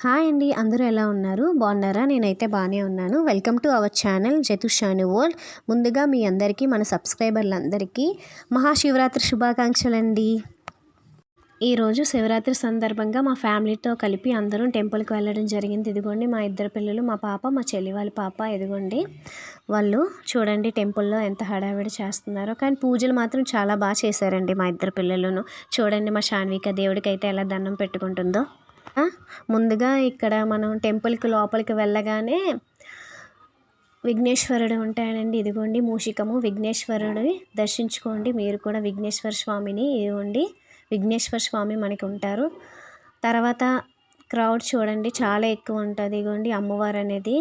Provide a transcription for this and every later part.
Hi అండి, అందరూ ఎలా ఉన్నారు? బాగున్నారా? నేనైతే బాగానే ఉన్నాను. Welcome to our channel Jatushani world. ముందుగా మీ అందరికీ, మన సబ్స్క్రైబర్లందరికీ మహాశివరాత్రి శుభాకాంక్షలండి. ఈరోజు శివరాత్రి సందర్భంగా మా ఫ్యామిలీతో కలిపి అందరం టెంపుల్కి వెళ్ళడం జరిగింది. ఇదిగోండి మా ఇద్దరు పిల్లలు, మా పాప, మా చెల్లి వాళ్ళ పాప. ఇదిగోండి వాళ్ళు చూడండి టెంపుల్లో ఎంత హడావిడి చేస్తున్నారో. కానీ పూజలు మాత్రం చాలా బాగా చేశారండి మా ఇద్దరు పిల్లలను. చూడండి మా శాన్విక దేవుడికి అయితే ఎలా దండం పెట్టుకుంటుందో. ముందుగా ఇక్కడ మనం టెంపుల్కి లోపలికి వెళ్ళగానే విఘ్నేశ్వరుడు ఉంటాడండి. ఇదిగోండి మూషికము విఘ్నేశ్వరుడి దర్శించుకోండి. మీరు కూడా విఘ్నేశ్వర స్వామిని. ఇదిగోండి విఘ్నేశ్వర స్వామి మనకి ఉంటారు. తర్వాత క్రౌడ్ చూడండి చాలా ఎక్కువ ఉంటుంది. ఇదిగోండి అమ్మవారు అనేది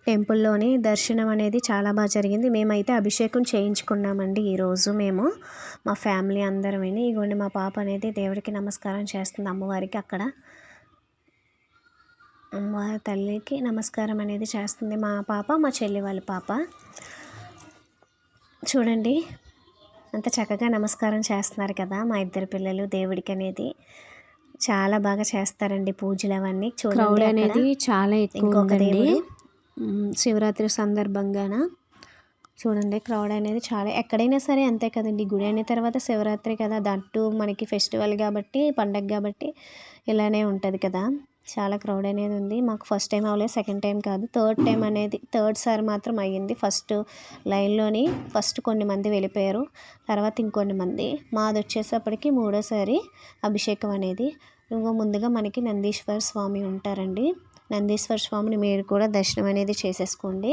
టెంపుల్లోని దర్శనం అనేది చాలా బాగా జరిగింది. మేమైతే అభిషేకం చేయించుకున్నామండి ఈరోజు మేము మా ఫ్యామిలీ అందరం. ఇదిగోండి మా పాప అనేది దేవుడికి నమస్కారం చేస్తుంది, అమ్మవారికి. అక్కడ అమ్మవారి తల్లికి నమస్కారం అనేది చేస్తుంది మా పాప, మా చెల్లి వాళ్ళ పాప. చూడండి అంత చక్కగా నమస్కారం చేస్తున్నారు కదా మా ఇద్దరు పిల్లలు దేవుడికి అనేది. చాలా బాగా చేస్తారండి పూజలు అవన్నీ. క్రౌడ్ అనేది చాలా ఎక్కువ. ఇంకొక దేవుడు శివరాత్రి సందర్భంగాన చూడండి క్రౌడ్ అనేది చాలా, ఎక్కడైనా సరే అంతే కదండి. గుడి అయిన తర్వాత శివరాత్రి కదా, దట్టు మనకి ఫెస్టివల్ కాబట్టి, పండగ కాబట్టి ఇలానే ఉంటుంది కదా. చాలా క్రౌడ్ అనేది ఉంది. మాకు ఫస్ట్ టైం అవ్వలేదు, సెకండ్ టైం కాదు, థర్డ్ టైం అనేది థర్డ్ సారి మాత్రం అయ్యింది. ఫస్ట్ లైన్లోని ఫస్ట్ కొన్ని మంది వెళ్ళిపోయారు, తర్వాత ఇంకొన్ని మంది. మాది వచ్చేసప్పటికి మూడోసారి అభిషేకం అనేది. ఇంకో ముందుగా మనకి నందీశ్వర స్వామి ఉంటారండి. నందీశ్వర స్వామిని మీరు కూడా దర్శనం అనేది చేసేసుకోండి.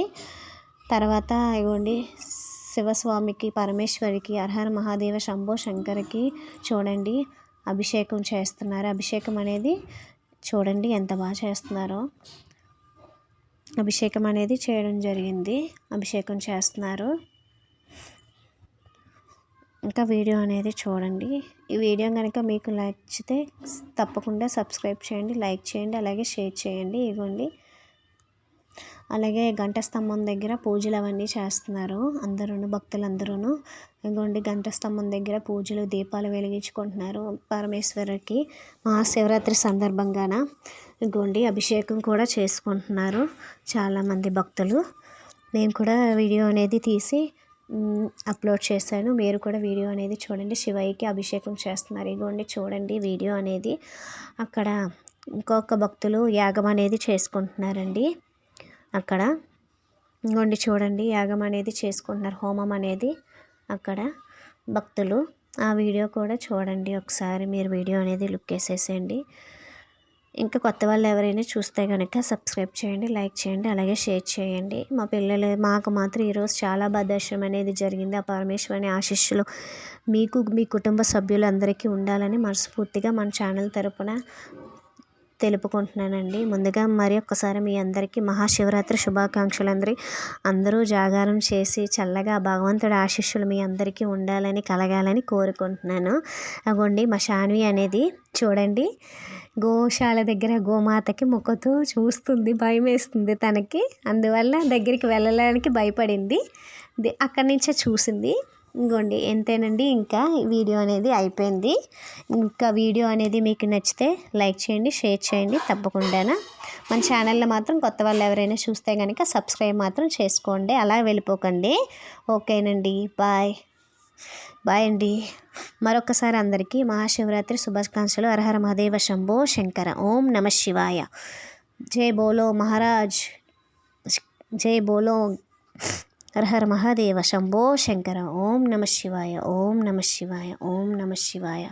తర్వాత ఇవ్వండి శివస్వామికి, పరమేశ్వరికి, హరహర మహాదేవ శంభో శంకర్కి చూడండి అభిషేకం చేస్తున్నారు. అభిషేకం అనేది చూడండి ఎంత బాగా చేస్తున్నారో. అభిషేకం అనేది చేయడం జరిగింది, అభిషేకం చేస్తున్నారు. ఇంకా వీడియో అనేది చూడండి. ఈ వీడియో కనుక మీకు నచ్చితే తప్పకుండా సబ్స్క్రైబ్ చేయండి, లైక్ చేయండి, అలాగే షేర్ చేయండి. ఇవ్వండి అలాగే గంట స్తంభం దగ్గర పూజలు అవన్నీ చేస్తున్నారు అందరూ, భక్తులందరూ. ఇదిగోండి గంట స్తంభం దగ్గర పూజలు, దీపాలు వెలిగించుకుంటున్నారు పరమేశ్వరుడికి మహాశివరాత్రి సందర్భంగాన. ఇదిగోండి అభిషేకం కూడా చేసుకుంటున్నారు చాలామంది భక్తులు. నేను కూడా వీడియో అనేది తీసి అప్లోడ్ చేశాను, మీరు కూడా వీడియో అనేది చూడండి. శివయ్యకి అభిషేకం చేస్తున్నారు. ఇదిగోండి చూడండి వీడియో అనేది. అక్కడ ఇంకొక భక్తులు యాగం అనేది చేసుకుంటున్నారండి. అక్కడ ఇంకోండి చూడండి యాగం అనేది చేసుకుంటున్నారు, హోమం అనేది అక్కడ భక్తులు. ఆ వీడియో కూడా చూడండి ఒకసారి, మీరు వీడియో అనేది లుక్ వేసేసేయండి. ఇంకా కొత్త వాళ్ళు ఎవరైనా చూస్తే కనుక సబ్స్క్రైబ్ చేయండి, లైక్ చేయండి, అలాగే షేర్ చేయండి. మా పిల్లలు మాకు మాత్రం ఈరోజు చాలా బాగా దర్శనం అనేది జరిగింది. ఆ పరమేశ్వరుని ఆశీస్సులు మీకు, మీ కుటుంబ సభ్యులందరికీ ఉండాలని మనస్ఫూర్తిగా మన ఛానల్ తరపున తెలుపుకుంటున్నానండి. ముందుగా మరి ఒక్కసారి మీ అందరికీ మహాశివరాత్రి శుభాకాంక్షలు. అందరూ జాగారం చేసి చల్లగా భగవంతుడి ఆశీస్సులు మీ అందరికీ ఉండాలని, కలగాలని కోరుకుంటున్నాను. అగోండి మా శాన్వి అనేది చూడండి గోశాల దగ్గర గోమాతకి మొక్కుతూ చూస్తుంది, భయం వేస్తుంది తనకి, అందువల్ల దగ్గరికి వెళ్ళడానికి భయపడింది. అక్కడి నుంచే చూసింది. ఇంకోండి ఎంతేనండి, ఇంకా వీడియో అనేది అయిపోయింది. ఇంకా వీడియో అనేది మీకు నచ్చితే లైక్ చేయండి, షేర్ చేయండి తప్పకుండా. మన ఛానల్లో మాత్రం కొత్త వాళ్ళు ఎవరైనా చూస్తే కనుక సబ్స్క్రైబ్ మాత్రం చేసుకోండి, అలా వెళ్ళిపోకండి. ఓకేనండి, బాయ్ బాయ్ అండి. మరొకసారి అందరికీ మహాశివరాత్రి శుభాకాంక్షలు. హరహర మహాదేవ శంభో శంకర. ఓం నమ శివాయ. జై బోలో మహారాజ్, జై బోలో హరహర మహాదేవ శంభో శంకర. ఓం నమ శివాయ, ఓం నమ శివాయ, ఓం నమ శివాయ.